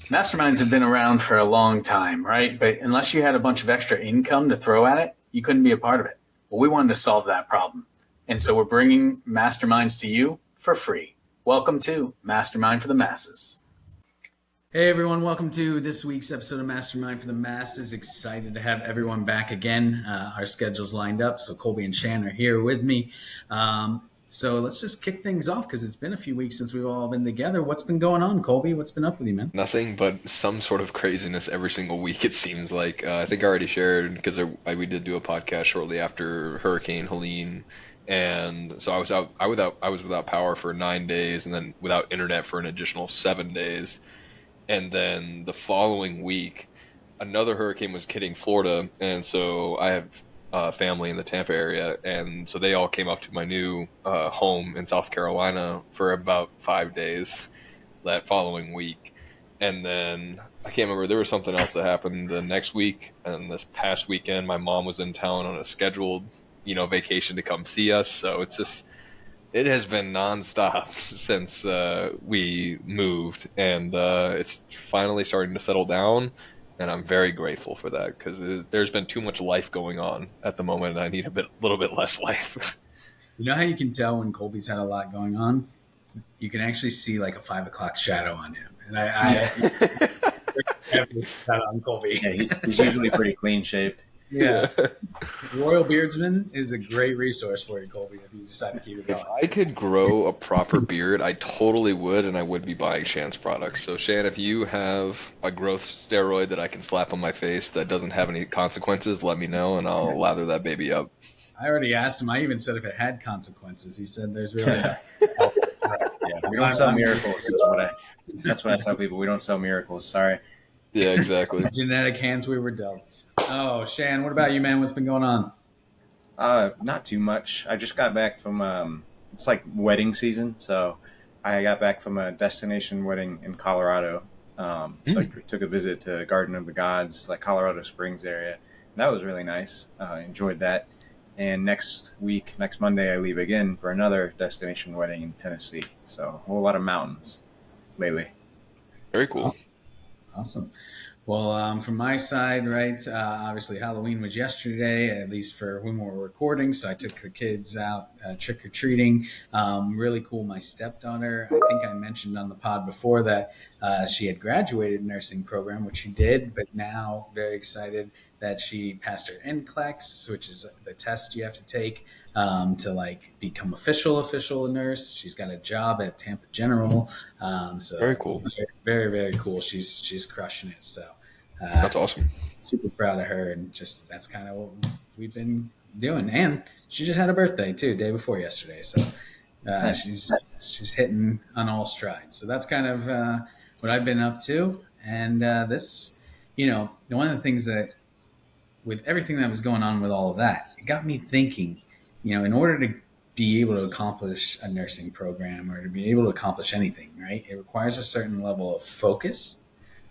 Masterminds have been around for a long time, right? But unless you had a bunch of extra income to throw at it, you couldn't be a part of it. Well, we wanted to solve that problem. And so we're bringing masterminds to you for free. Welcome to Mastermind for the Masses. Hey everyone, welcome to this week's episode of Mastermind for the Masses. Excited to have everyone back again. Our schedule's lined up, so Colby and Shan are here with me. So let's just kick things off because it's been a few weeks since we've all been together. What's been going on, Colby? What's been up with you, man? Nothing but some sort of craziness every single week, it seems like. I think I already shared because we did do a podcast shortly after Hurricane Helene. And so I was without power for 9 days and then without internet for an additional 7 days. And then the following week, another hurricane was hitting Florida. And so I have family in the Tampa area. And so they all came up to my new home in South Carolina for about 5 days that following week. And then I can't remember, there was something else that happened the next week. And this past weekend, my mom was in town on a scheduled, vacation to come see us. So it has been nonstop since we moved, and it's finally starting to settle down. And I'm very grateful for that because there's been too much life going on at the moment, and I need little bit less life. You know how you can tell when Colby's had a lot going on? You can actually see like a 5 o'clock shadow on him. And I on Colby. Yeah, he's usually pretty clean shaved. Yeah. Royal Beardsman is a great resource for you, Colby, if you decide to keep it going. If I could grow a proper beard, I totally would, and I would be buying Shan's products. So Shan, if you have a growth steroid that I can slap on my face that doesn't have any consequences, let me know, and I'll lather that baby up. I already asked him. I even said if it had consequences. He said there's really Yeah, we don't sell miracles. That's what I tell people. We don't sell miracles. Sorry. Yeah, exactly. Genetic hands we were dealt. Oh, Shan, what about you, man? What's been going on? Not too much. I just got back from it's like wedding season, so I got back from a destination wedding in Colorado. So I took a visit to Garden of the Gods, like Colorado Springs area. And that was really nice. Enjoyed that. And next Monday, I leave again for another destination wedding in Tennessee. So a whole lot of mountains lately. Very cool. Awesome. Well, from my side, right, obviously Halloween was yesterday, at least for when we were recording. So I took the kids out trick-or-treating. Really cool. My stepdaughter, I think I mentioned on the pod before that she had graduated nursing program, which she did, but now very excited that she passed her NCLEX, which is the test you have to take to like become official nurse. She's got a job at Tampa General. So very cool. Very, very cool. She's crushing it. So that's awesome. Super proud of her, and just that's kind of what we've been doing. And she just had a birthday too, day before yesterday. So she's hitting on all strides. So that's kind of what I've been up to. And this, one of the things that with everything that was going on with all of that, it got me thinking, in order to be able to accomplish a nursing program or to be able to accomplish anything, right? It requires a certain level of focus.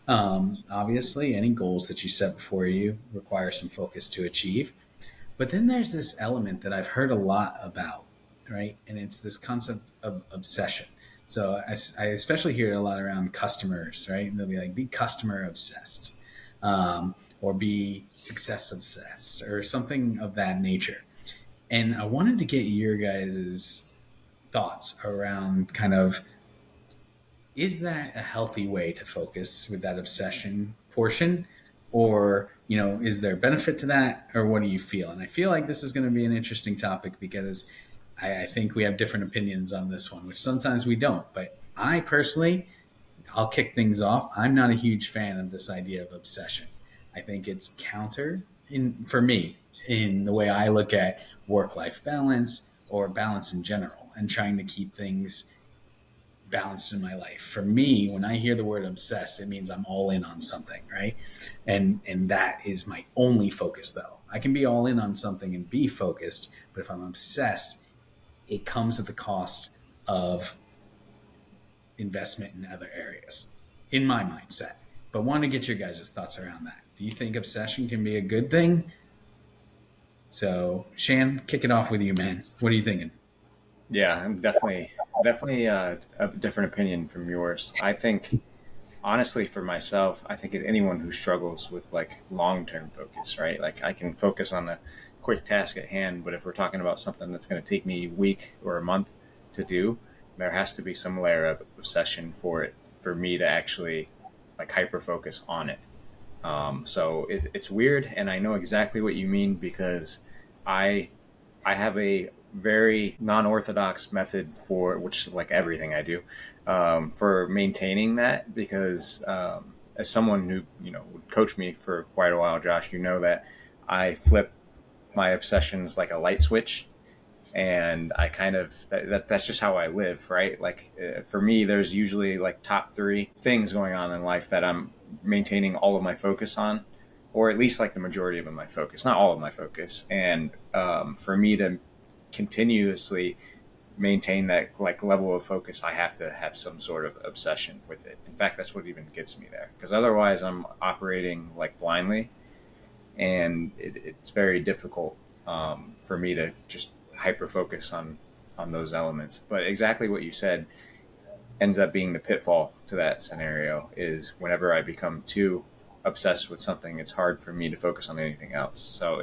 Obviously, any goals that you set before you require some focus to achieve. But then there's this element that I've heard a lot about, right? And it's this concept of obsession. So I especially hear it a lot around customers, right? And they'll be like, be customer obsessed. Or be success obsessed or something of that nature. And I wanted to get your guys' thoughts around kind of, is that a healthy way to focus with that obsession portion? Or, is there benefit to that? Or what do you feel? And I feel like this is going to be an interesting topic because I think we have different opinions on this one, which sometimes we don't. But I personally, I'll kick things off. I'm not a huge fan of this idea of obsession. I think it's counter for me in the way I look at work-life balance or balance in general and trying to keep things balanced in my life. For me, when I hear the word obsessed, it means I'm all in on something, right? And that is my only focus though. I can be all in on something and be focused, but if I'm obsessed, it comes at the cost of investment in other areas in my mindset. But want to get your guys' thoughts around that. Do you think obsession can be a good thing? So, Shan, kick it off with you, man. What are you thinking? Yeah, I'm definitely a different opinion from yours. I think honestly, for myself, I think anyone who struggles with like long-term focus, right? Like I can focus on a quick task at hand, but if we're talking about something that's going to take me a week or a month to do, there has to be some layer of obsession for it for me to actually like hyper focus on it. So it's weird, and I know exactly what you mean because I I have a very non-orthodox method for which like everything I do for maintaining that because as someone who would coach me for quite a while, Josh, you know that I flip my obsessions like a light switch, and I kind of that's just how I live, right? Like for me, there's usually like top three things going on in life that I'm maintaining all of my focus on, or at least like the majority of my focus, not all of my focus. And for me to continuously maintain that like level of focus, I have to have some sort of obsession with it. In fact, that's what even gets me there, because otherwise I'm operating like blindly, and it's very difficult for me to just hyper focus on those elements. But exactly what you said ends up being the pitfall to that scenario is whenever I become too obsessed with something, it's hard for me to focus on anything else. So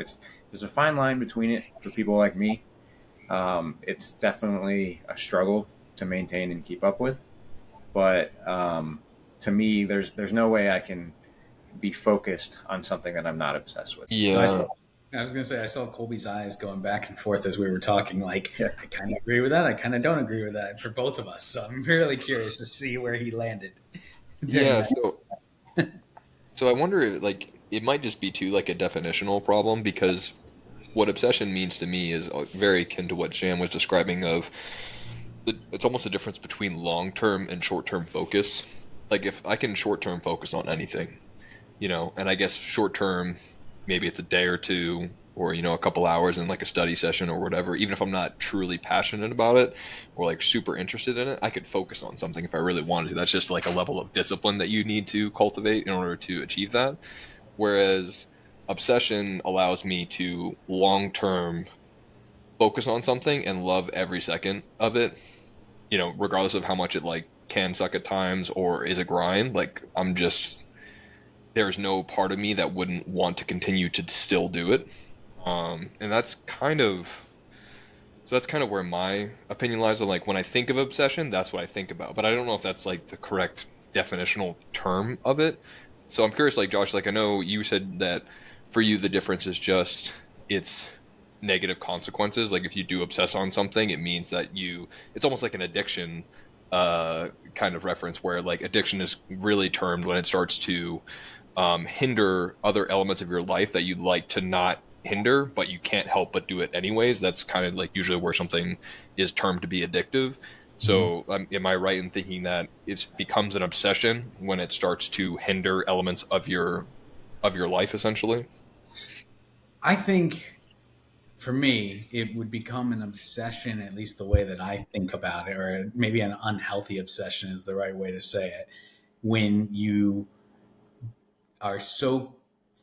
there's a fine line between it for people like me. It's definitely a struggle to maintain and keep up with, but to me, there's no way I can be focused on something that I'm not obsessed with. So Yeah. I was gonna say I saw Colby's eyes going back and forth as we were talking. Like Yeah. I kind of agree with that. I kind of don't agree with that for both of us. So I'm really curious to see where he landed during Yeah, that. so I wonder if, like, it might just be too like a definitional problem, because what obsession means to me is very akin to what Shan was describing of it's almost a difference between long-term and short-term focus. Like if I can short-term focus on anything, and I guess short-term, maybe it's a day or two, or a couple hours in like a study session or whatever, even if I'm not truly passionate about it or like super interested in it, I could focus on something if I really wanted to. That's just like a level of discipline that you need to cultivate in order to achieve that. Whereas obsession allows me to long-term focus on something and love every second of it, regardless of how much it like can suck at times or is a grind. Like there's no part of me that wouldn't want to continue to still do it. And that's kind of where my opinion lies on, like, when I think of obsession, that's what I think about. But I don't know if that's like the correct definitional term of it. So I'm curious, like Josh, like I know you said that for you the difference is just it's negative consequences. Like if you do obsess on something, it means that it's almost like an addiction kind of reference, where like addiction is really termed when it starts to hinder other elements of your life that you'd like to not hinder, but you can't help but do it anyways. That's kind of like usually where something is termed to be addictive. Mhm. So, am I right in thinking that it becomes an obsession when it starts to hinder elements of your life, essentially? I think for me, it would become an obsession, at least the way that I think about it, or maybe an unhealthy obsession is the right way to say it, when you are so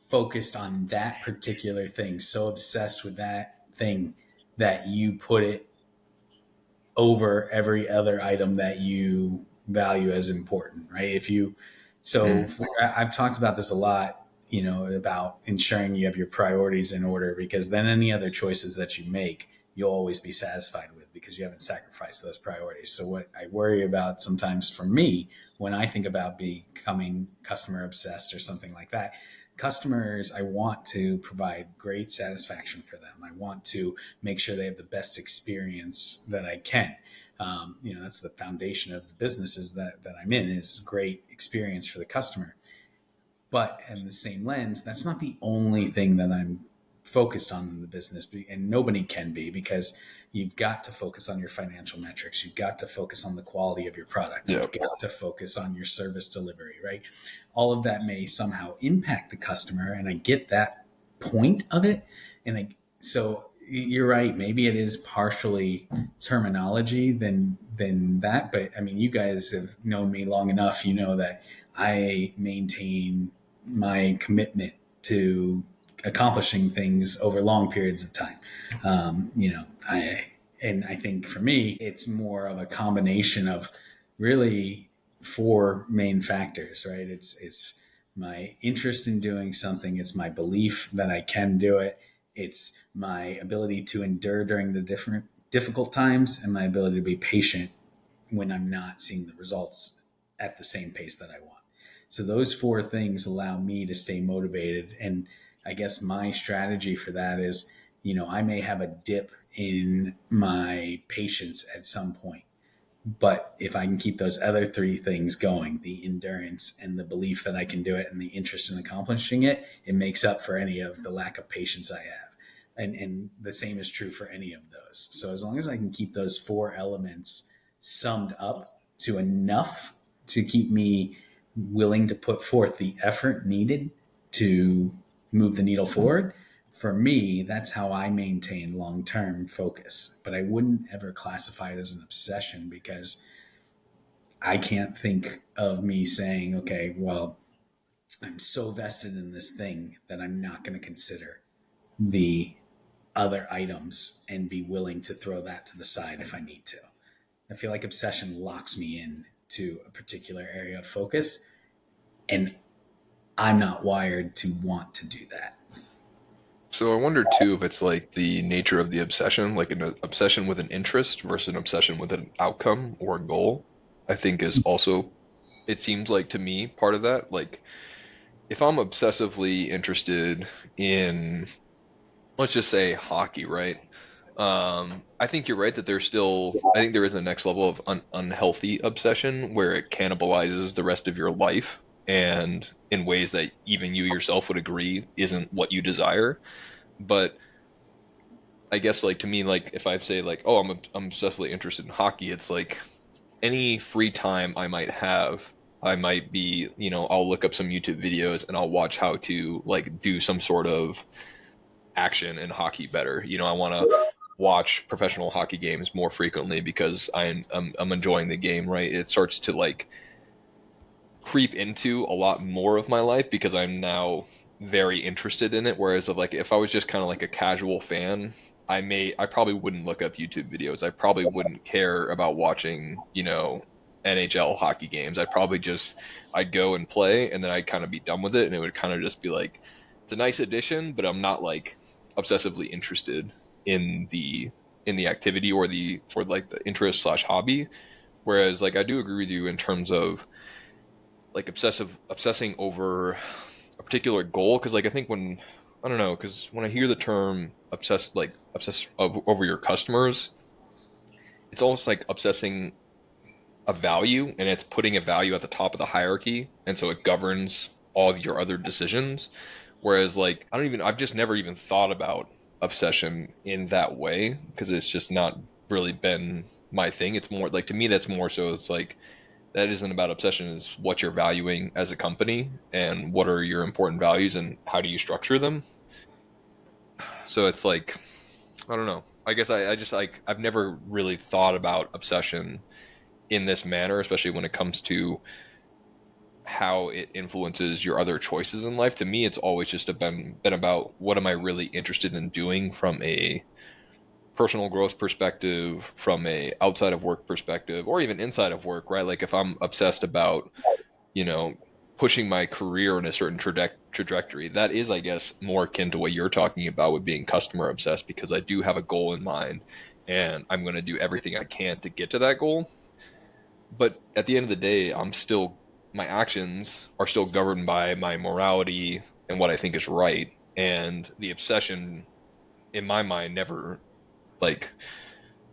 focused on that particular thing, so obsessed with that thing that you put it over every other item that you value as important, right? If you, so Mm. I've talked about this a lot, about ensuring you have your priorities in order, because then any other choices that you make, you'll always be satisfied with because you haven't sacrificed those priorities. So what I worry about sometimes for me when I think about becoming customer obsessed or something like that, customers, I want to provide great satisfaction for them. I want to make sure they have the best experience that I can. That's the foundation of the businesses that I'm in, is great experience for the customer. But in the same lens, that's not the only thing that I'm focused on in the business, and nobody can be, because you've got to focus on your financial metrics. You've got to focus on the quality of your product. You've Yep. got to focus on your service delivery, right? All of that may somehow impact the customer, and I get that point of it. So you're right. Maybe it is partially terminology than that, but I mean, you guys have known me long enough. You know that I maintain my commitment to accomplishing things over long periods of time. I think for me, it's more of a combination of really four main factors, right? It's my interest in doing something. It's my belief that I can do it. It's my ability to endure during the different difficult times, and my ability to be patient when I'm not seeing the results at the same pace that I want. So those four things allow me to stay motivated. And I guess my strategy for that is, I may have a dip in my patience at some point, but if I can keep those other three things going, the endurance and the belief that I can do it and the interest in accomplishing it, it makes up for any of the lack of patience I have. And the same is true for any of those. So as long as I can keep those four elements summed up to enough to keep me willing to put forth the effort needed to move the needle forward, for me, that's how I maintain long term focus. But I wouldn't ever classify it as an obsession, because I can't think of me saying, okay, well, I'm so vested in this thing that I'm not going to consider the other items and be willing to throw that to the side if I need to. I feel like obsession locks me in to a particular area of focus, and I'm not wired to want to do that. So I wonder too if it's like the nature of the obsession, like an obsession with an interest versus an obsession with an outcome or a goal. I think is also, it seems like to me, part of that. Like if I'm obsessively interested in, let's just say hockey, right? I think you're right that I think there is a next level of unhealthy obsession where it cannibalizes the rest of your life and in ways that even you yourself would agree isn't what you desire. But I guess like to me, like if I say like, oh, I'm obsessively interested in hockey, it's like any free time I might have, I might be, I'll look up some YouTube videos and I'll watch how to like do some sort of action in hockey better. I want to watch professional hockey games more frequently because I'm enjoying the game, right? It starts to like creep into a lot more of my life because I'm now very interested in it. Whereas of like if I was just kind of like a casual fan, I probably wouldn't look up YouTube videos. I probably wouldn't care about watching, NHL hockey games. I'd go and play and then I'd kind of be done with it and it would kind of just be like it's a nice addition, but I'm not like obsessively interested in the activity or the for like the interest slash hobby. Whereas like I do agree with you in terms of like obsessing over a particular goal because like I think when I don't know because when I hear the term over your customers, it's almost like obsessing a value and it's putting a value at the top of the hierarchy and so it governs all of your other decisions. Whereas like I've just never even thought about obsession in that way because it's just not really been my thing. It's more like to me that's more so it's like that isn't about obsession, is what you're valuing as a company and what are your important values and how do you structure them. So it's like I don't know. I guess I just like I've never really thought about obsession in this manner, especially when it comes to how it influences your other choices in life. To me, it's always just been about what am I really interested in doing from a personal growth perspective, from a outside of work perspective, or even inside of work, right? Like if I'm obsessed about, you know, pushing my career in a certain trajectory, that is, I guess, more akin to what you're talking about with being customer obsessed, because I do have a goal in mind and I'm going to do everything I can to get to that goal. But at the end of the day, my actions are still governed by my morality and what I think is right. And the obsession in my mind never like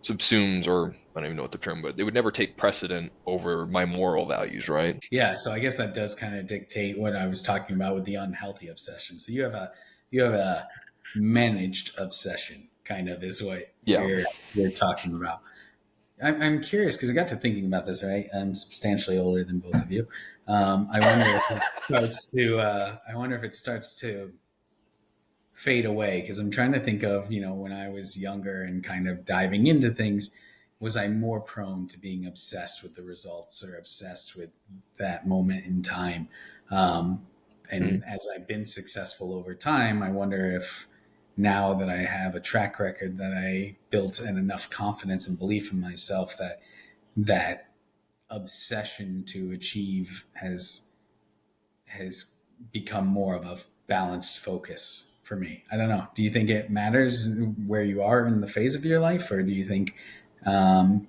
subsumes, or I don't even know what the term, but it would never take precedent over my moral values, right? Yeah, so I guess that does kind of dictate what I was talking about with the unhealthy obsession. So you have a managed obsession, kind of is what Yeah. you're talking about. I'm curious because I got to thinking about this. Right, I'm substantially older than both of you. I wonder if it starts to. I wonder if it starts to fade away because I'm trying to think of, when I was younger and kind of diving into things, was I more prone to being obsessed with the results or obsessed with that moment in time? Um, Mm. and as I've been successful over time, I wonder if now that I have a track record that I built and enough confidence and belief in myself that obsession to achieve has become more of a balanced focus for me. I don't know. Do you think it matters where you are in the phase of your life, or do you think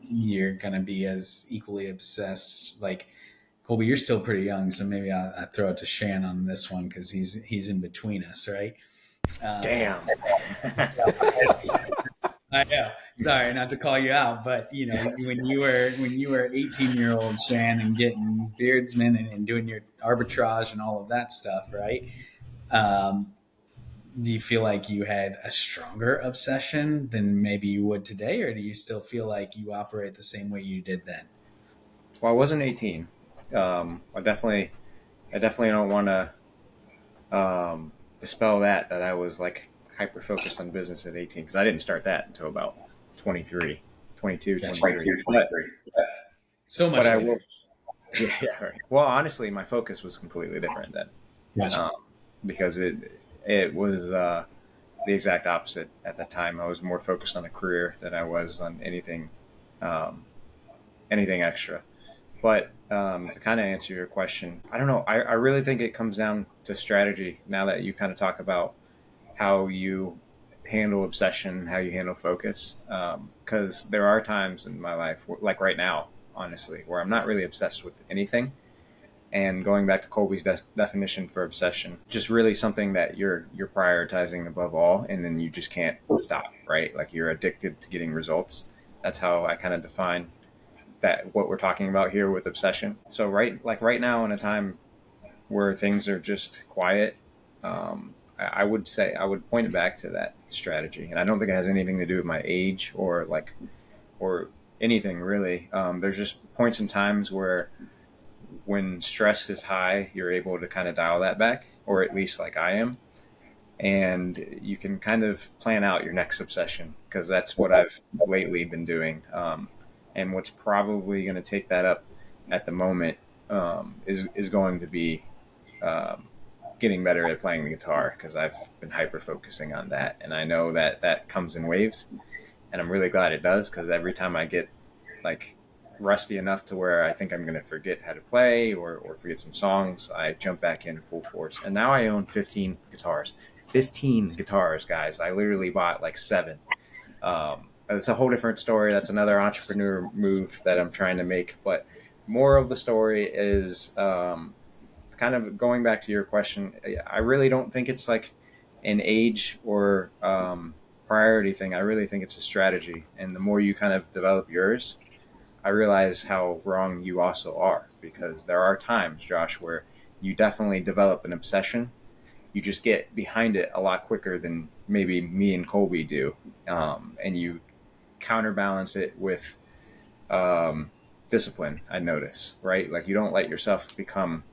you're going to be as equally obsessed? Like Colby, you're still pretty young, so maybe I'll throw it to Shan on this one because he's in between us, right? Damn. I know. Sorry, not to call you out, but you know, when you were 18-year-old Shan and getting beardsmen and doing your arbitrage and all of that stuff, right? Um, do you feel like you had a stronger obsession than maybe you would today, or do you still feel like you operate the same way you did then? Well, I wasn't 18. I definitely don't want to dispel that I was like hyper focused on business at 18 because I didn't start that until about 23, 22, Gotcha. 23. So much But I later. will. Yeah, right. Well, honestly, my focus was completely different then, Gotcha. because it was the exact opposite at the time. I was more focused on a career than I was on um, anything extra. But to kind of answer your question, I don't know. I really think it comes down to strategy. Now that you kind of talk about how you handle obsession, how you handle focus, because there are times in my life, like right now, honestly, where I'm not really obsessed with anything. And going back to Colby's definition for obsession, just really something that you're prioritizing above all, and then you just can't stop, right? Like you're addicted to getting results. That's how I kind of define that what we're talking about here with obsession. So right now in a time where things are just quiet, I would say I would point it back to that strategy, and I don't think it has anything to do with my age or anything really. There's just points and times where when stress is high, you're able to kind of dial that back, or at least like I am, and you can kind of plan out your next obsession because that's what I've lately been doing. And what's probably going to take that up at the moment is going to be um, getting better at playing the guitar because I've been hyper focusing on that, and I know that that comes in waves, and I'm really glad it does because every time I get like rusty enough to where I think I'm going to forget how to play or forget some songs, I jump back in full force. And now I own 15 guitars. 15 guitars, guys. I literally bought like 7. It's a whole different story. That's another entrepreneur move that I'm trying to make. But more of the story is kind of going back to your question. I really don't think it's like an age or priority thing. I really think it's a strategy. And the more you kind of develop yours, I realize how wrong you also are because there are times, Josh, where you definitely develop an obsession. You just get behind it a lot quicker than maybe me and Colby do. And you counterbalance it with discipline, I notice, right? Like you don't let yourself become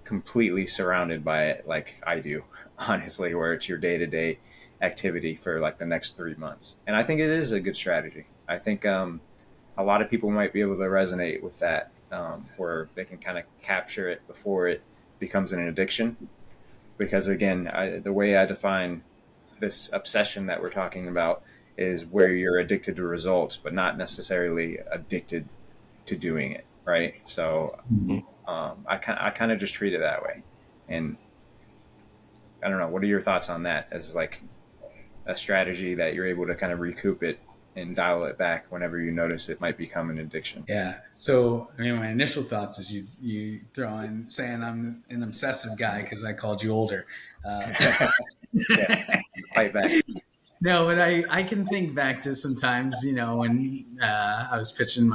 completely surrounded by it like I do, honestly, where it's your day to day activity for like the next 3 months. And I think it is a good strategy. I think a lot of people might be able to resonate with that, where they can kind of capture it before it becomes an addiction. Because again, the way I define this obsession that we're talking about is where you're addicted to results, but not necessarily addicted to doing it, right? So I kind of just treat it that way. And I don't know, what are your thoughts on that as like a strategy that you're able to kind of recoup it and dial it back whenever you notice it might become an addiction? Yeah. So, I mean, my initial thoughts is you throw in saying I'm an obsessive guy because I called you older. Uh, Yeah, fight back. no, but I can think back to sometimes, you know, when I was pitching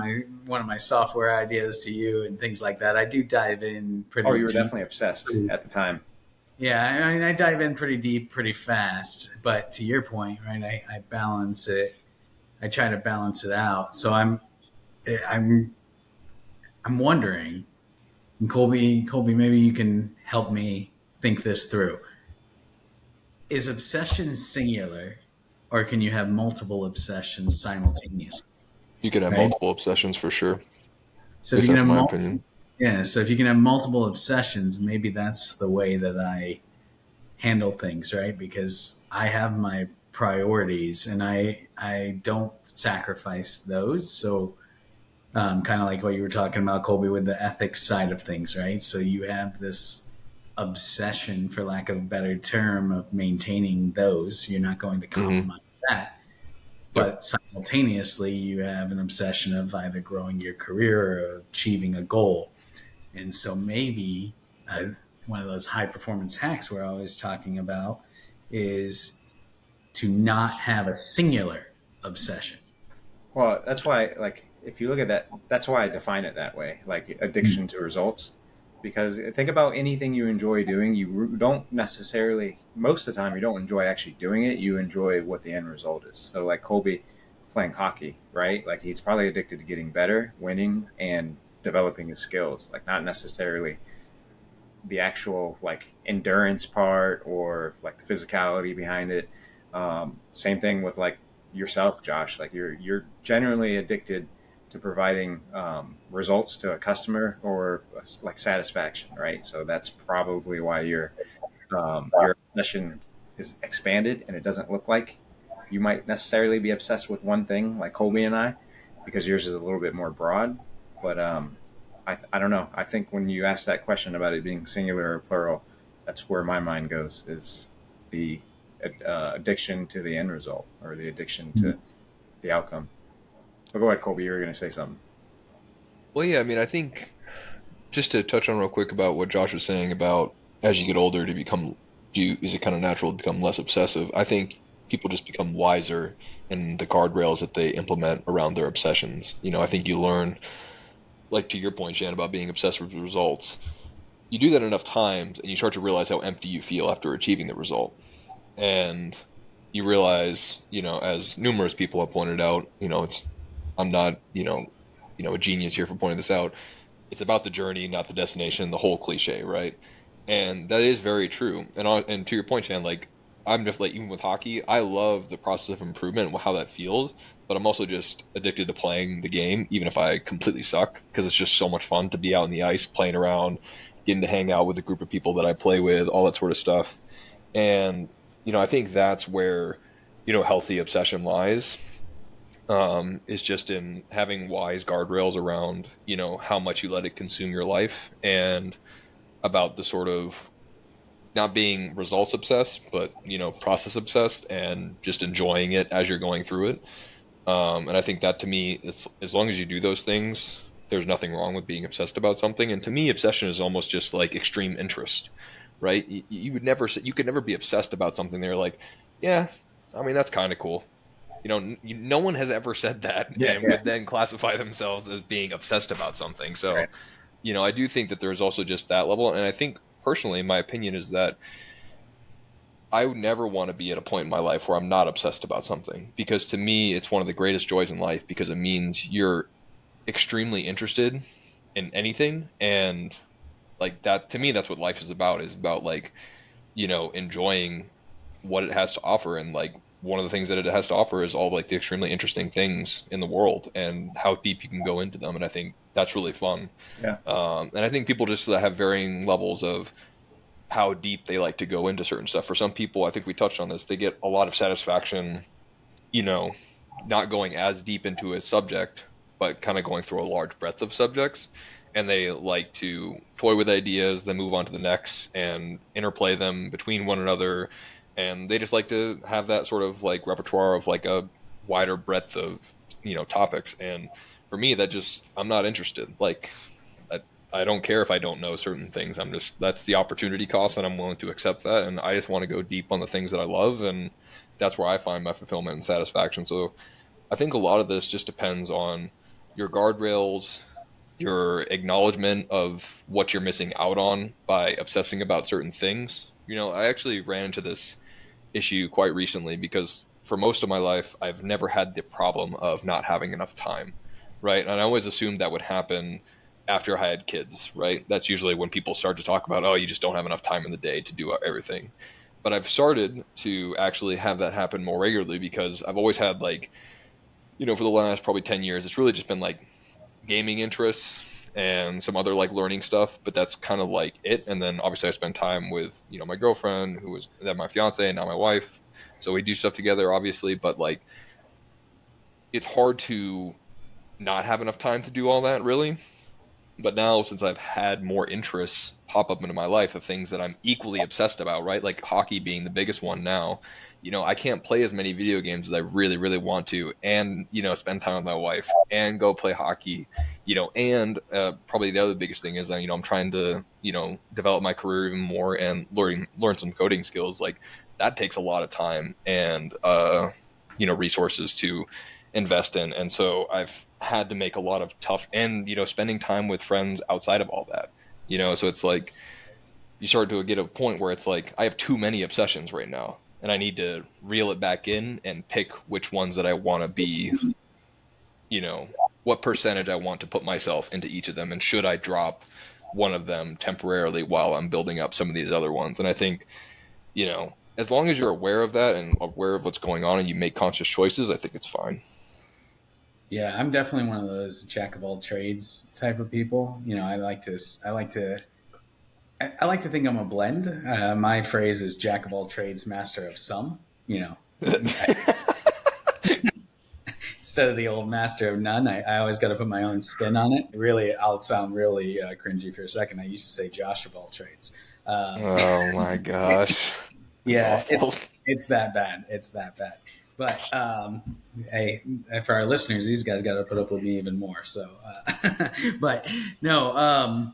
one of my software ideas to you and things like that. I do dive in Oh, pretty you were deep. definitely obsessed at the time. Yeah, I mean, I dive in pretty deep, pretty fast. But to your point, right, I balance it. I try to balance it out. So I'm I'm wondering, and Colby, maybe you can help me think this through. Is obsession singular, or can you have multiple obsessions simultaneously? You could have Right. multiple obsessions for sure. At So if least you can that's have my opinion. yeah, so if you can have multiple obsessions, maybe that's the way that I handle things, right? Because I have my priorities, and I don't sacrifice those. So Kind of like what you were talking about, Colby, with the ethics side of things, right? So you have this obsession, for lack of a better term, of maintaining those. You're not going to Hmm. compromise that. Yep. But simultaneously, you have an obsession of either growing your career or achieving a goal. And so maybe one of those high performance hacks we're always talking about is to not have a singular obsession. Well, that's why, like, if you look at that, that's why I define it that way, like addiction to results. Because think about anything you enjoy doing, you don't necessarily, most of the time, you don't enjoy actually doing it. You enjoy what the end result is. So, like Kobe playing hockey, right? Like, he's probably addicted to getting better, winning, and developing his skills. Like, not necessarily the actual like endurance part or like the physicality behind it. Same thing with like yourself, Josh. Like you're generally addicted to providing results to a customer or like satisfaction, right? So that's probably why your obsession is expanded, and it doesn't look like you might necessarily be obsessed with one thing like Colby and I, because yours is a little bit more broad. But I don't know. I think when you ask that question about it being singular or plural, that's where my mind goes, is the addiction to the end result or the addiction to the outcome. But go ahead, Colby. You were going to say something. Well, yeah, I mean, I think just to touch on real quick about what Josh was saying about as you get older to become, is it kind of natural to become less obsessive? I think people just become wiser in the guardrails that they implement around their obsessions. I think you learn, like to your point, Shan, about being obsessed with results. You do that enough times and you start to realize how empty you feel after achieving the result. And you realize, as numerous people have pointed out, I'm not, a genius here for pointing this out. It's about the journey, not the destination, the whole cliche, right? And that is very true. And to your point, Shan, like I'm just like even with hockey, I love the process of improvement and how that feels, but I'm also just addicted to playing the game, even if I completely suck, because it's just so much fun to be out on the ice, playing around, getting to hang out with a group of people that I play with, all that sort of stuff. And I think that's where healthy obsession lies, is just in having wise guardrails around, how much you let it consume your life and about the sort of not being results obsessed, but, process obsessed and just enjoying it as you're going through it. And I think that to me, it's, as long as you do those things, there's nothing wrong with being obsessed about something. And to me, obsession is almost just like extreme interest, right? You would never, you could never be obsessed about something. They're like, yeah, I mean, that's kind of cool. No one has ever said that Yeah, and yeah, would then classify themselves as being obsessed about something. So, right. I do think that there's also just that level. And I think personally, my opinion is that I would never want to be at a point in my life where I'm not obsessed about something, because to me, it's one of the greatest joys in life because it means you're extremely interested in anything. And like that, to me, that's what life is about like, enjoying what it has to offer. And like one of the things that it has to offer is all like the extremely interesting things in the world and how deep you can go into them. And I think that's really fun. Yeah. And I think people just have varying levels of how deep they like to go into certain stuff. For some people, I think we touched on this, they get a lot of satisfaction, you know, not going as deep into a subject, but kind of going through a large breadth of subjects. And they like to toy with ideas, then move on to the next and interplay them between one another. And they just like to have that sort of like repertoire of like a wider breadth of, topics. And for me, that just, I'm not interested. Like, I, I don't care if I don't know certain things. I'm just, that's the opportunity cost, and I'm willing to accept that. And I just want to go deep on the things that I love. And that's where I find my fulfillment and satisfaction. So I think a lot of this just depends on your guardrails, your acknowledgement of what you're missing out on by obsessing about certain things. I actually ran into this issue quite recently because for most of my life, I've never had the problem of not having enough time, right? And I always assumed that would happen after I had kids, right? That's usually when people start to talk about, oh, you just don't have enough time in the day to do everything. But I've started to actually have that happen more regularly because I've always had like, for the last probably 10 years, it's really just been like gaming interests and some other like learning stuff, but that's kind of like it. And then obviously I spend time with, my girlfriend who was then my fiance and now my wife. So we do stuff together, obviously, but like it's hard to not have enough time to do all that really. But now, since I've had more interests pop up into my life of things that I'm equally obsessed about, right? Like hockey being the biggest one now, I can't play as many video games as I really, really want to, and, spend time with my wife and go play hockey, and probably the other biggest thing is that, I'm trying to, develop my career even more and learn some coding skills. Like that takes a lot of time and, resources to invest in. And so I've had to make a lot of tough and, spending time with friends outside of all that, so it's like you start to get a point where it's like I have too many obsessions right now and I need to reel it back in and pick which ones that I want to be, what percentage I want to put myself into each of them. And should I drop one of them temporarily while I'm building up some of these other ones? And I think, as long as you're aware of that and aware of what's going on and you make conscious choices, I think it's fine. Yeah, I'm definitely one of those jack of all trades type of people. I like to think I'm a blend. My phrase is jack of all trades, master of some. Instead of the old master of none, I always got to put my own spin on it. Really, I'll sound really cringy for a second. I used to say Josh of all trades. Um, Oh my gosh. That's yeah, awful. it's that bad. It's that bad. But hey, for our listeners, these guys got to put up with me even more. So, but no,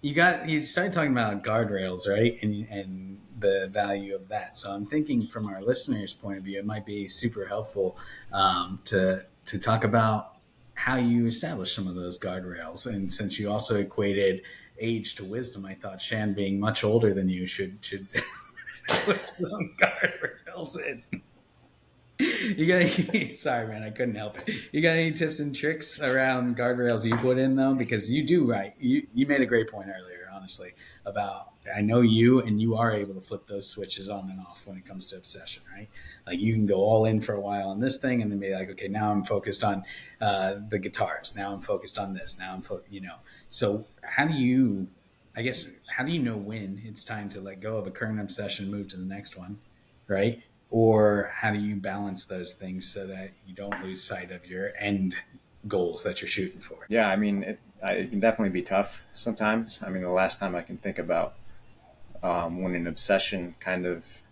you started talking about guardrails, right? And the value of that. So I'm thinking from our listeners' point of view, it might be super helpful to talk about how you establish some of those guardrails. And since you also equated age to wisdom, I thought Shan, being much older than you, should put some guardrails in. You got any, sorry, man, I couldn't help it. You got any tips and tricks around guardrails you put in though? Because you do, right. You made a great point earlier, honestly, about I know you and you are able to flip those switches on and off when it comes to obsession, right? Like you can go all in for a while on this thing and then be like, okay, now I'm focused on the guitars. Now I'm focused on this. Now So how do you, I guess, how do you know when it's time to let go of a current obsession and move to the next one, right? Or how do you balance those things so that you don't lose sight of your end goals that you're shooting for? Yeah, I mean, it can definitely be tough sometimes. I mean, the last time I can think about when an obsession kind of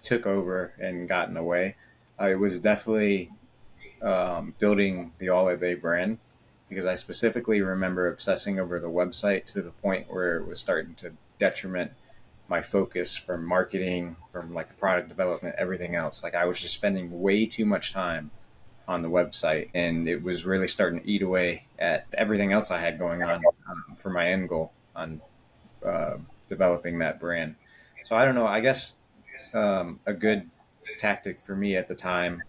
took over and got in the way, it was definitely building the Olive A brand because I specifically remember obsessing over the website to the point where it was starting to detriment my focus from marketing, from like product development, everything else. Like I was just spending way too much time on the website, and it was really starting to eat away at everything else I had going on for my end goal on uh, developing that brand. So I don't know. I guess a good tactic for me at the time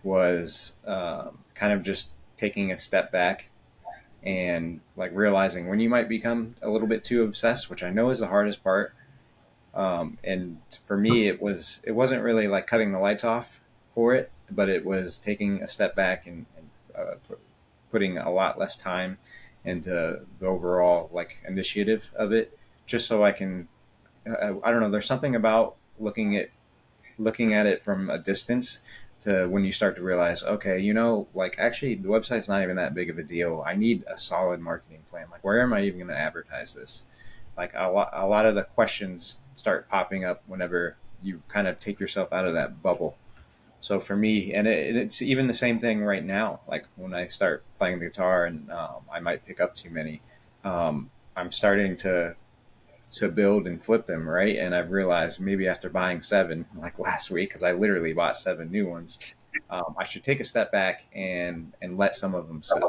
was kind of just taking a step back and like realizing when you might become a little bit too obsessed, which I know is the hardest part. And for me, it wasn't really like cutting the lights off for it, but it was taking a step back and putting a lot less time into the overall like initiative of it, just so I can. I don't know. There's something about looking at it from a distance to when you start to realize, okay, like actually the website's not even that big of a deal. I need a solid marketing plan. Like, where am I even going to advertise this? Like a lot of the questions start popping up whenever you kind of take yourself out of that bubble. So for me, and it's even the same thing right now. Like when I start playing the guitar and I might pick up too many, I'm starting to build and flip them, right? And I've realized maybe after buying seven, like last week, because I literally bought seven new ones, I should take a step back and let some of them sit.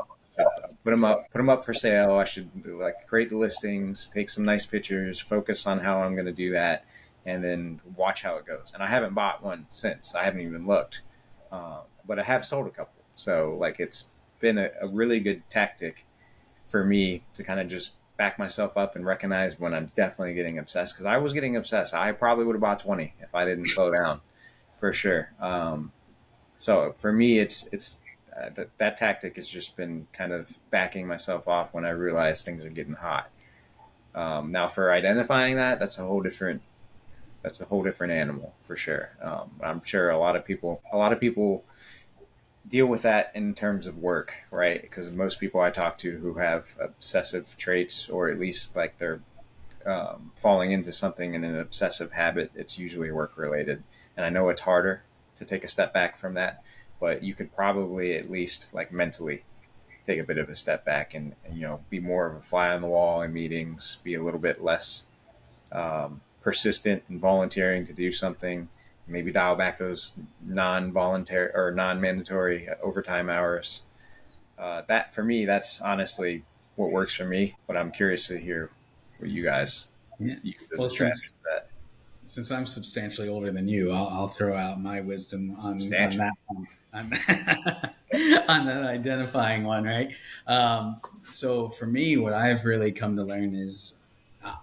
Put them up for sale. I should like create the listings, take some nice pictures, focus on how I'm going to do that, and then watch how it goes. And I haven't bought one since. I haven't even looked, but I have sold a couple. So like it's been a really good tactic for me to kind of just back myself up and recognize when I'm definitely getting obsessed, because I was getting obsessed. I probably would have bought 20 if I didn't slow down, for sure. So for me, it's that tactic has just been kind of backing myself off when I realize things are getting hot. Now for identifying that, that's a whole different animal for sure. I'm sure a lot of people deal with that in terms of work, right? Because most people I talk to who have obsessive traits, or at least like they're falling into something in an obsessive habit, it's usually work related. And I know it's harder to take a step back from that, but you could probably at least like mentally take a bit of a step back and be more of a fly on the wall in meetings, be a little bit less persistent and volunteering to do something. Maybe dial back those non-voluntary or non-mandatory overtime hours. That for me, that's honestly what works for me. But I'm curious to hear what you guys Yeah. use as a Well, strategy for that. since I'm substantially older than you, I'll throw out my wisdom on Substantial. that one, on, on that identifying one, right? So for me, what I've really come to learn is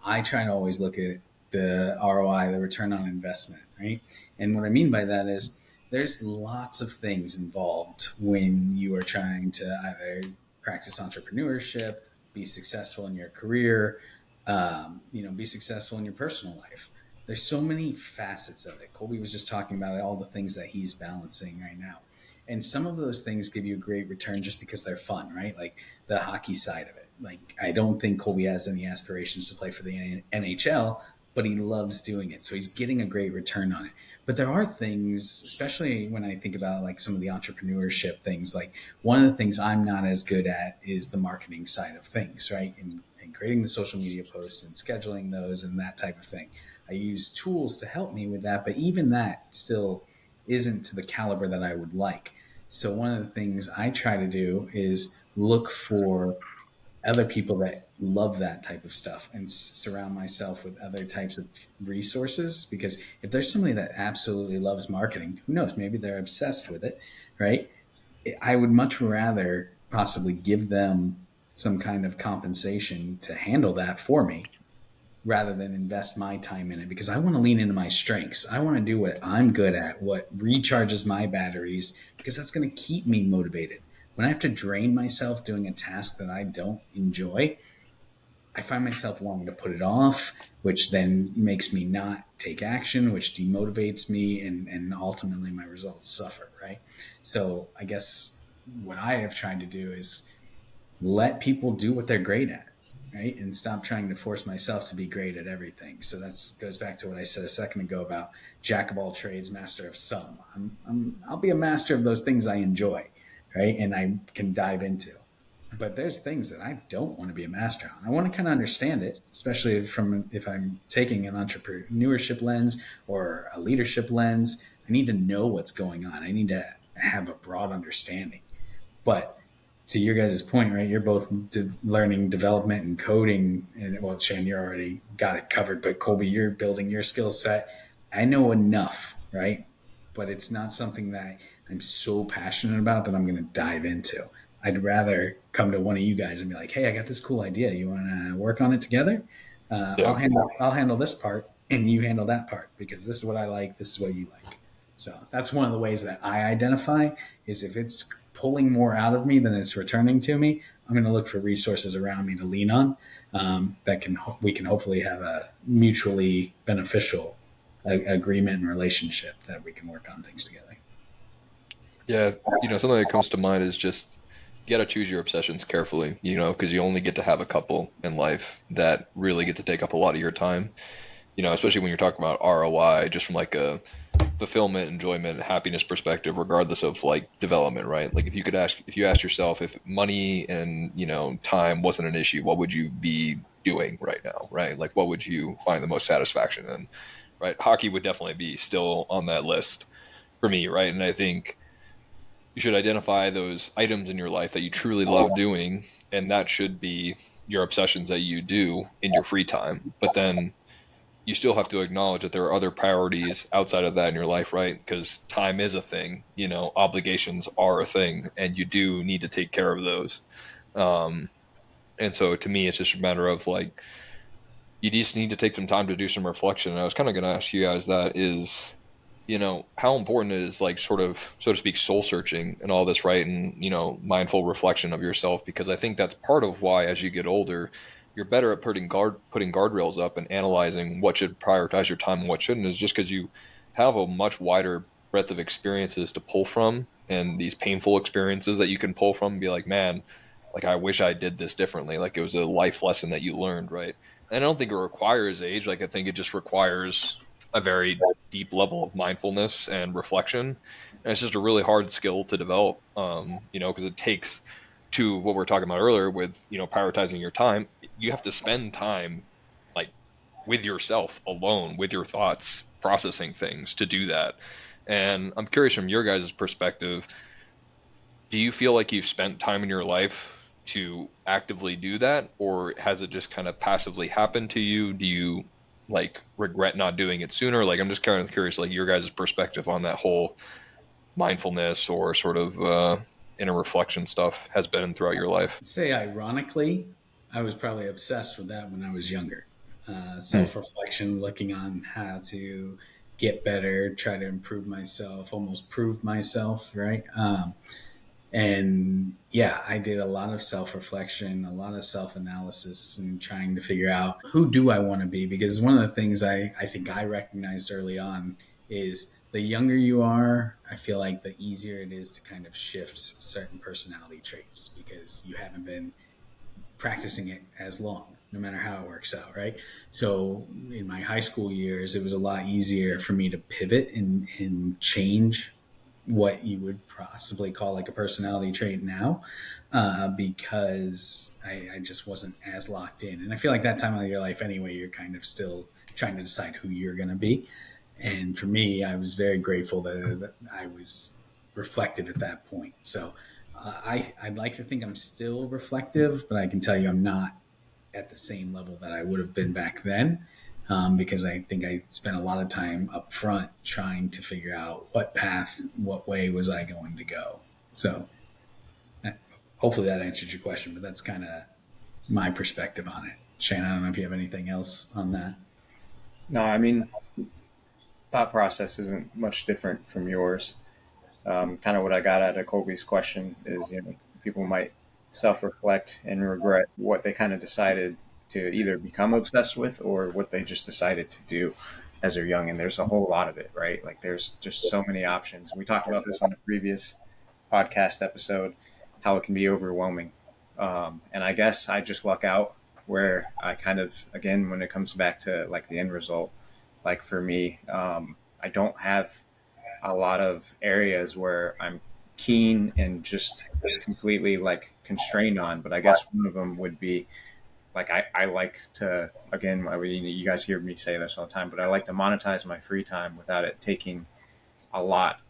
I try to always look at the ROI, the return on investment, right? And what I mean by that is there's lots of things involved when you are trying to either practice entrepreneurship, be successful in your career, be successful in your personal life. There's so many facets of it. Colby was just talking about all the things that he's balancing right now. And some of those things give you a great return just because they're fun, right? Like the hockey side of it. Like, I don't think Colby has any aspirations to play for the NHL, but he loves doing it. So he's getting a great return on it. But there are things, especially when I think about like some of the entrepreneurship things, like one of the things I'm not as good at is the marketing side of things, right? And creating the social media posts and scheduling those and that type of thing. I use tools to help me with that, but even that still isn't to the caliber that I would like. So one of the things I try to do is look for other people that love that type of stuff and surround myself with other types of resources, because if there's somebody that absolutely loves marketing, who knows, maybe they're obsessed with it, right? I would much rather possibly give them some kind of compensation to handle that for me rather than invest my time in it, because I want to lean into my strengths. I want to do what I'm good at, what recharges my batteries, because that's going to keep me motivated. When I have to drain myself doing a task that I don't enjoy, I find myself wanting to put it off, which then makes me not take action, which demotivates me, and ultimately my results suffer, right? So I guess what I have tried to do is let people do what they're great at, right? And stop trying to force myself to be great at everything. So that's goes back to what I said a second ago about jack of all trades, master of some. I'll be a master of those things I enjoy, right? And I can dive into. But there's things that I don't want to be a master on. I want to kind of understand it, especially from if I'm taking an entrepreneurship lens or a leadership lens. I need to know what's going on. I need to have a broad understanding. But to your guys' point, right? You're both learning development and coding, and well, Shane, you already got it covered. But Colby, you're building your skill set. I know enough, right? But it's not something that I'm so passionate about that I'm going to dive into. I'd rather come to one of you guys and be like, "Hey, I got this cool idea. You want to work on it together? Yeah. I'll handle this part, and you handle that part because this is what I like. This is what you like." So that's one of the ways that I identify is if it's pulling more out of me than it's returning to me, I'm going to look for resources around me to lean on that we can hopefully have a mutually beneficial agreement and relationship that we can work on things together. Yeah, something that comes to mind is just you got to choose your obsessions carefully, because you only get to have a couple in life that really get to take up a lot of your time, especially when you're talking about ROI, just from like a fulfillment, enjoyment, happiness perspective, regardless of like development, right? Like if you ask yourself if money and, time wasn't an issue, what would you be doing right now, right? Like what would you find the most satisfaction in, right? Hockey would definitely be still on that list for me, right? And I think you should identify those items in your life that you truly love doing, and that should be your obsessions that you do in your free time. But then you still have to acknowledge that there are other priorities outside of that in your life, right? Because time is a thing, obligations are a thing, and you do need to take care of those. Um, and so to me, it's just a matter of like, you just need to take some time to do some reflection. And I was kind of going to ask you guys that is, how important is like sort of, so to speak, soul searching and all this, right? And, mindful reflection of yourself, because I think that's part of why as you get older, you're better at putting guardrails up and analyzing what should prioritize your time and what shouldn't, is just because you have a much wider breadth of experiences to pull from and these painful experiences that you can pull from and be like, man, like I wish I did this differently. Like it was a life lesson that you learned, right? And I don't think it requires age. Like I think it just requires a very deep level of mindfulness and reflection. And it's just a really hard skill to develop, because it takes, to what we were talking about earlier with, prioritizing your time. You have to spend time like with yourself alone, with your thoughts, processing things to do that. And I'm curious from your guys' perspective, do you feel like you've spent time in your life to actively do that, or has it just kind of passively happened to you? Do you like regret not doing it sooner? Like, I'm just kind of curious, like your guys' perspective on that whole mindfulness or sort of inner reflection stuff has been throughout your life. I'd say, ironically, I was probably obsessed with that when I was younger. Hmm. Self reflection, looking on how to get better, try to improve myself, almost prove myself, right? And yeah, I did a lot of self reflection, a lot of self analysis, and trying to figure out who do I want to be. Because one of the things I think I recognized early on is the younger you are, I feel like the easier it is to kind of shift certain personality traits because you haven't been practicing it as long, no matter how it works out, right? So in my high school years, it was a lot easier for me to pivot and change what you would possibly call like a personality trait now, because I just wasn't as locked in. And I feel like that time of your life, anyway, you're kind of still trying to decide who you're going to be. And for me, I was very grateful that I was reflective at that point. So I'd like to think I'm still reflective, but I can tell you I'm not at the same level that I would have been back then, because I think I spent a lot of time up front trying to figure out what path, what way was I going to go. So hopefully that answers your question, but that's kind of my perspective on it. Shane, I don't know if you have anything else on that. No, I mean, thought process isn't much different from yours. Kind of what I got out of Colby's question is, people might self-reflect and regret what they kind of decided to either become obsessed with or what they just decided to do as they're young. And there's a whole lot of it, right? Like there's just so many options. We talked about this on a previous podcast episode, how it can be overwhelming. And I guess I just luck out where I kind of, again, when it comes back to like the end result, like for me, I don't have a lot of areas where I'm keen and just completely like constrained on. But I guess one of them would be like I like to, again, you guys hear me say this all the time, but I like to monetize my free time without it taking a lot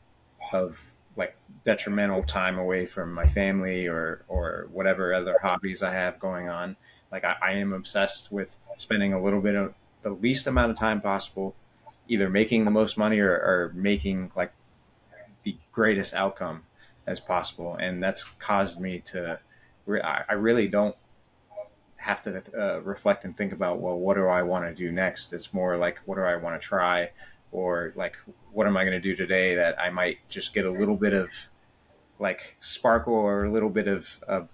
of like detrimental time away from my family or whatever other hobbies I have going on. Like I am obsessed with spending a little bit of the least amount of time possible, either making the most money or making like the greatest outcome as possible. And that's caused me to, I really don't have to reflect and think about, well, what do I want to do next? It's more like, what do I want to try? Or like, what am I going to do today that I might just get a little bit of like sparkle or a little bit of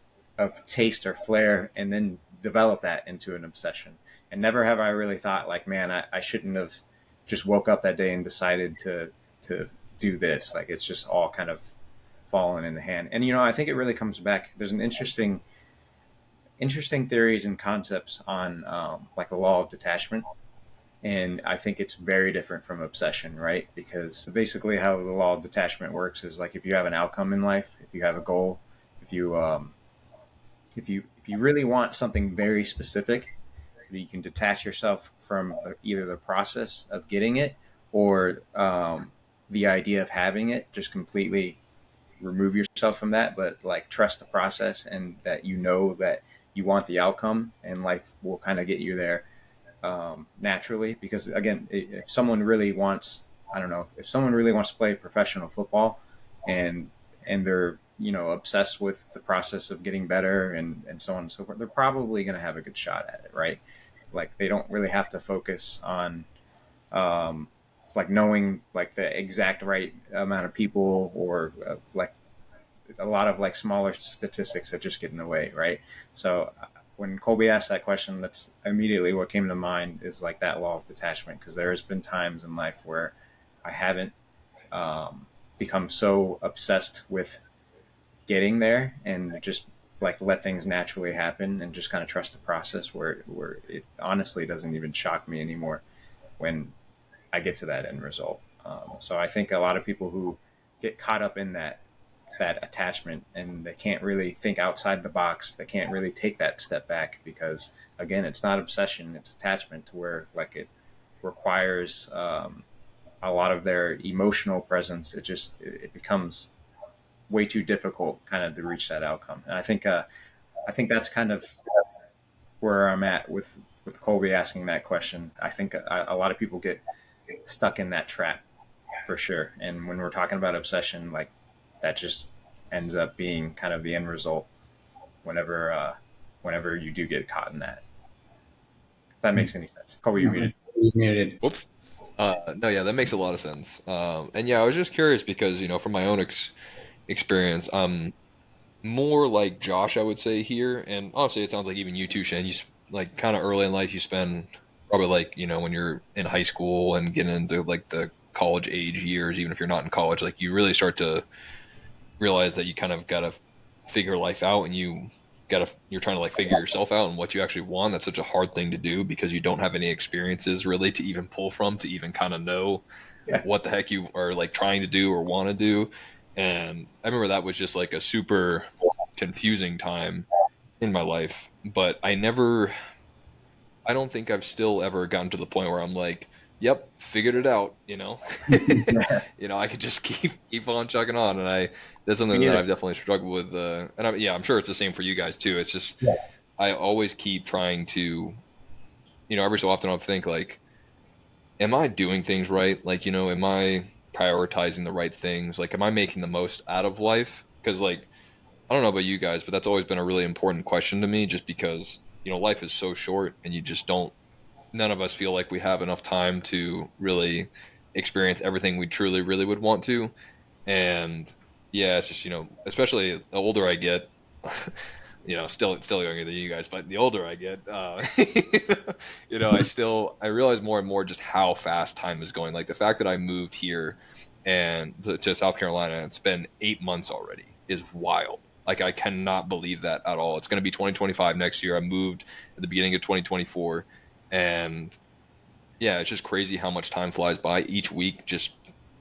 taste or flair and then develop that into an obsession. And never have I really thought like, man, I shouldn't have just woke up that day and decided to do this. Like it's just all kind of fallen in the hand. And I think it really comes back. There's an interesting theories and concepts on like the law of detachment. And I think it's very different from obsession, right? Because basically how the law of detachment works is like if you have an outcome in life, if you have a goal, if you if you really want something very specific, you can detach yourself from either the process of getting it or the idea of having it. Just completely remove yourself from that, but like trust the process and that that you want the outcome, and life will kind of get you there naturally. Because again, if someone really wants, I don't know, if someone really wants to play professional football, and they're obsessed with the process of getting better and so on and so forth, they're probably going to have a good shot at it, right? Like they don't really have to focus on um, like knowing like the exact right amount of people or like a lot of like smaller statistics that just get in the way, right? So when Colby asked that question, that's immediately what came to mind is like that law of detachment, because there has been times in life where I haven't um, become so obsessed with getting there and just like let things naturally happen and just kind of trust the process where it honestly doesn't even shock me anymore when I get to that end result. So I think a lot of people who get caught up in that attachment and they can't really think outside the box, they can't really take that step back because again, it's not obsession, it's attachment to where like it requires a lot of their emotional presence. It becomes way too difficult kind of to reach that outcome. And I think that's kind of where I'm at with Colby asking that question. I think a lot of people get stuck in that trap for sure. And when we're talking about obsession, like that just ends up being kind of the end result whenever you do get caught in that. If that makes any sense. Colby, you muted. You muted. Whoops. No, yeah, that makes a lot of sense. And yeah, I was just curious because, from my own experience, more like Josh, I would say here, and honestly, it sounds like even you too, Shane. Like kind of early in life, you spend probably like when you're in high school and getting into like the college age years, even if you're not in college, like you really start to realize that you kind of got to figure life out, and you're trying to like figure yourself out and what you actually want. That's such a hard thing to do because you don't have any experiences really to even pull from to even kind of know Yeah. what the heck you are like trying to do or want to do. And I remember that was just like a super confusing time in my life, but I don't think I've still ever gotten to the point where I'm like, yep, figured it out, I could just keep on chugging on, and that's Me something that neither. I've definitely struggled with, and I'm sure it's the same for you guys too. It's just I always keep trying to, every so often I'll think like, am I doing things right? Like, am I prioritizing the right things? Like, am I making the most out of life? Because like, I don't know about you guys, but that's always been a really important question to me, just because life is so short, and you just don't. None of us feel like we have enough time to really experience everything we truly, really would want to. And yeah, it's just, especially the older I get, still younger than you guys, but the older I get, I realize more and more just how fast time is going. Like the fact that I moved here and to South Carolina, and it's been 8 months already is wild. Like I cannot believe that at all. It's going to be 2025 next year. I moved at the beginning of 2024, and yeah, it's just crazy how much time flies by. Each week just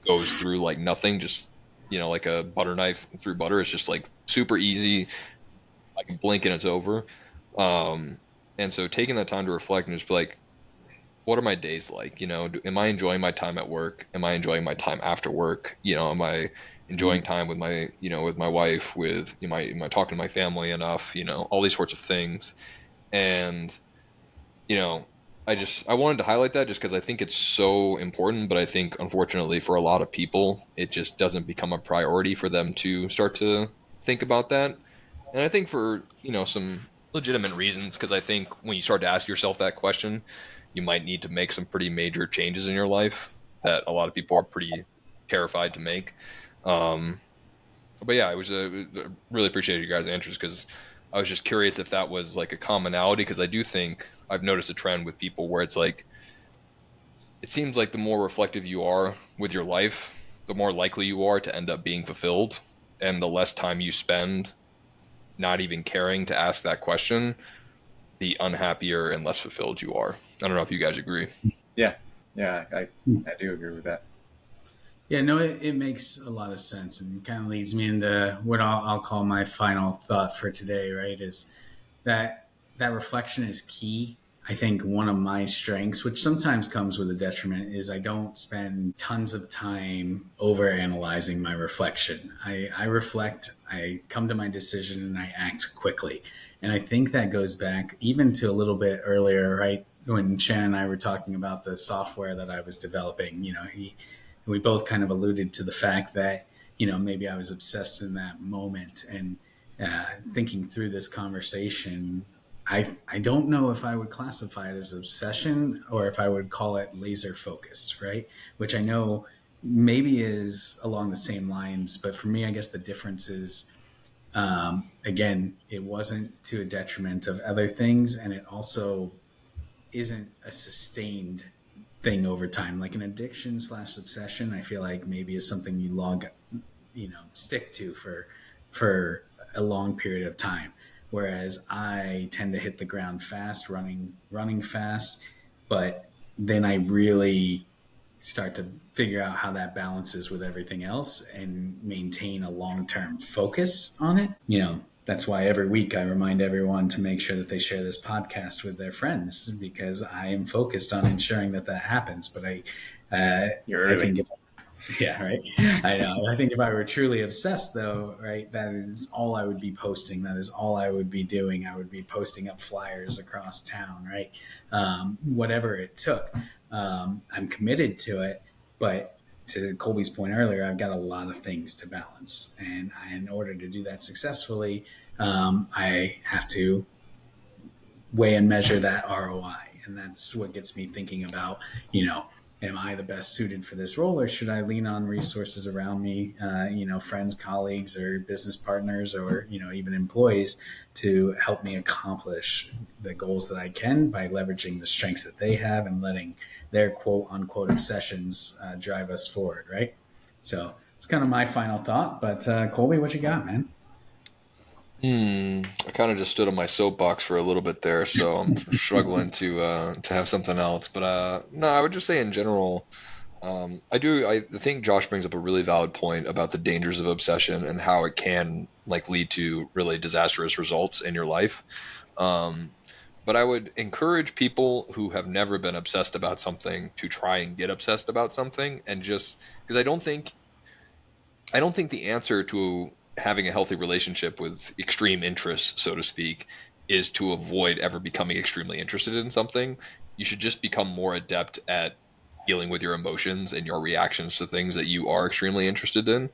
goes through like nothing, just like a butter knife through butter. It's just like super easy. I can blink and it's over. Um, and so taking that time to reflect and just be like, what are my days like? Am I enjoying my time at work? Am I enjoying my time after work? Am I enjoying time with with my wife, with, am I talking to my family enough? All these sorts of things. And you know, I wanted to highlight that just because I think it's so important, but I think unfortunately for a lot of people, it just doesn't become a priority for them to start to think about that. And I think for, some legitimate reasons, because I think when you start to ask yourself that question, you might need to make some pretty major changes in your life that a lot of people are pretty terrified to make. Um, but yeah, really appreciate you guys' answers because I was just curious if that was like a commonality because I do think I've noticed a trend with people where it's like it seems like the more reflective you are with your life, the more likely you are to end up being fulfilled, and the less time you spend not even caring to ask that question, the unhappier and less fulfilled you are. I don't know if you guys agree. Yeah. Yeah. I do agree with that. Yeah, no, it makes a lot of sense and kind of leads me into what I'll call my final thought for today, right? Is that that reflection is key. I think one of my strengths, which sometimes comes with a detriment, is I don't spend tons of time over analyzing my reflection. I reflect, I come to my decision, and I act quickly. And I think that goes back even to a little bit earlier, right? When Shannon and I were talking about the software that I was developing, we both kind of alluded to the fact that maybe I was obsessed in that moment and thinking through this conversation. I don't know if I would classify it as obsession or if I would call it laser focused, right? Which I know maybe is along the same lines, but for me, I guess the difference is again, it wasn't to a detriment of other things, and it also isn't a sustained thing over time. Like an addiction slash obsession, I feel like maybe is something you stick to for a long period of time. Whereas I tend to hit the ground fast, running fast, but then I really start to figure out how that balances with everything else and maintain a long-term focus on it. That's why every week I remind everyone to make sure that they share this podcast with their friends, because I am focused on ensuring that happens. But I think yeah, right. I know. I think if I were truly obsessed, though, right, that is all I would be posting. That is all I would be doing. I would be posting up flyers across town, right? Whatever it took. I'm committed to it, but to Colby's point earlier, I've got a lot of things to balance, and in order to do that successfully, I have to weigh and measure that ROI, and that's what gets me thinking about, am I the best suited for this role, or should I lean on resources around me, friends, colleagues, or business partners, or even employees, to help me accomplish the goals that I can by leveraging the strengths that they have and letting their quote unquote obsessions drive us forward, right? So it's kind of my final thought. But Colby, what you got, man? I kind of just stood on my soapbox for a little bit there, so I'm struggling to have something else. But no, I would just say in general, I think Josh brings up a really valid point about the dangers of obsession and how it can lead to really disastrous results in your life. But I would encourage people who have never been obsessed about something to try and get obsessed about something, and just because I don't think the answer to having a healthy relationship with extreme interests, so to speak, is to avoid ever becoming extremely interested in something. You should just become more adept at dealing with your emotions and your reactions to things that you are extremely interested in,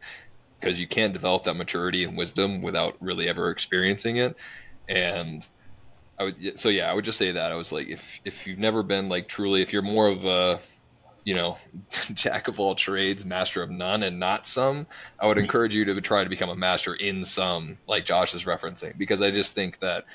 because you can't develop that maturity and wisdom without really ever experiencing it. And I would just say that I was like, if you've never been truly, if you're more of a jack of all trades, master of none, and not some, I would encourage you to try to become a master in some, like Josh is referencing, because I just think that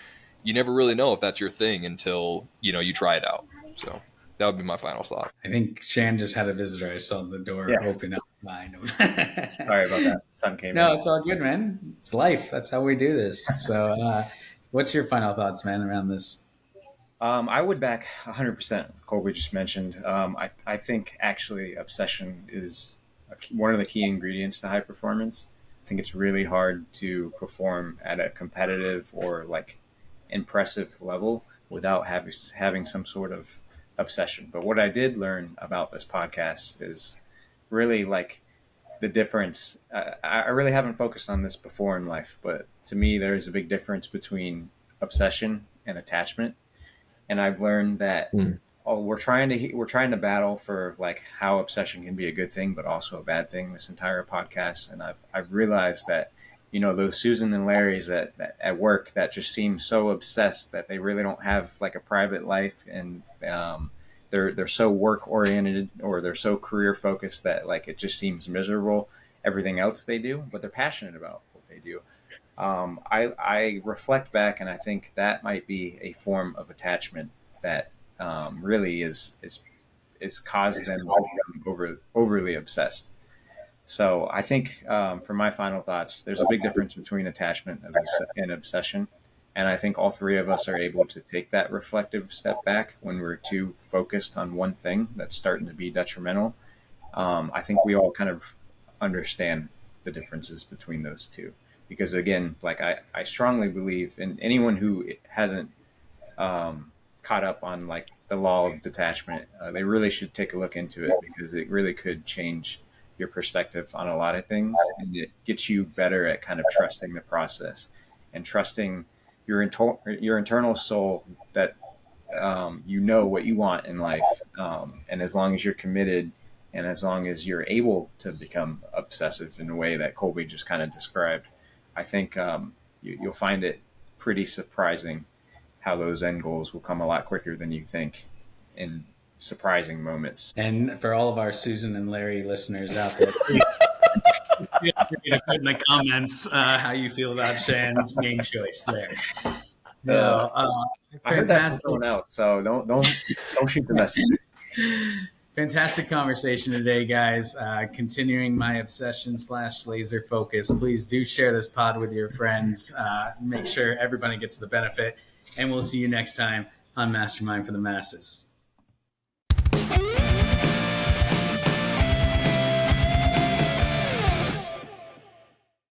you never really know if that's your thing until you try it out. So that would be my final thought. I think Shan just had a visitor. I saw the door Yeah. open up behind him. Sorry about that. Sun came No, in. it's all good, man. It's life. That's how we do this. So, what's your final thoughts, man, around this? I would back 100%. Colby just mentioned. I think actually obsession is one of the key ingredients to high performance. I think it's really hard to perform at a competitive or impressive level without having some sort of obsession. But what I did learn about this podcast is really the difference. I really haven't focused on this before in life, but to me, there's a big difference between obsession and attachment. And I've learned that we're trying to battle for how obsession can be a good thing, but also a bad thing this entire podcast. And I've realized that those Susan and Larrys that at work that just seem so obsessed that they really don't have a private life, and they're so work oriented, or they're so career focused that it just seems miserable everything else they do, but they're passionate about what they do. I reflect back, and I think that might be a form of attachment that really is caused them to become overly obsessed. So I think for my final thoughts, there's a big difference between attachment and obsession. And I think all three of us are able to take that reflective step back when we're too focused on one thing that's starting to be detrimental. I think we all kind of understand the differences between those two. Because again, I strongly believe in anyone who hasn't caught up on the law of detachment, they really should take a look into it, because it really could change your perspective on a lot of things, and it gets you better at kind of trusting the process and trusting your internal soul that what you want in life, and as long as you're committed, and as long as you're able to become obsessive in a way that Colby just kind of described, I think you'll find it pretty surprising how those end goals will come a lot quicker than you think in surprising moments. And for all of our Susan and Larry listeners out there, feel free to put in the comments how you feel about Shan's name choice there. No, I heard that from someone else, so don't shoot the messenger. Fantastic conversation today, guys. Continuing my obsession / laser focus. Please do share this pod with your friends. Make sure everybody gets the benefit. And we'll see you next time on Mastermind for the Masses.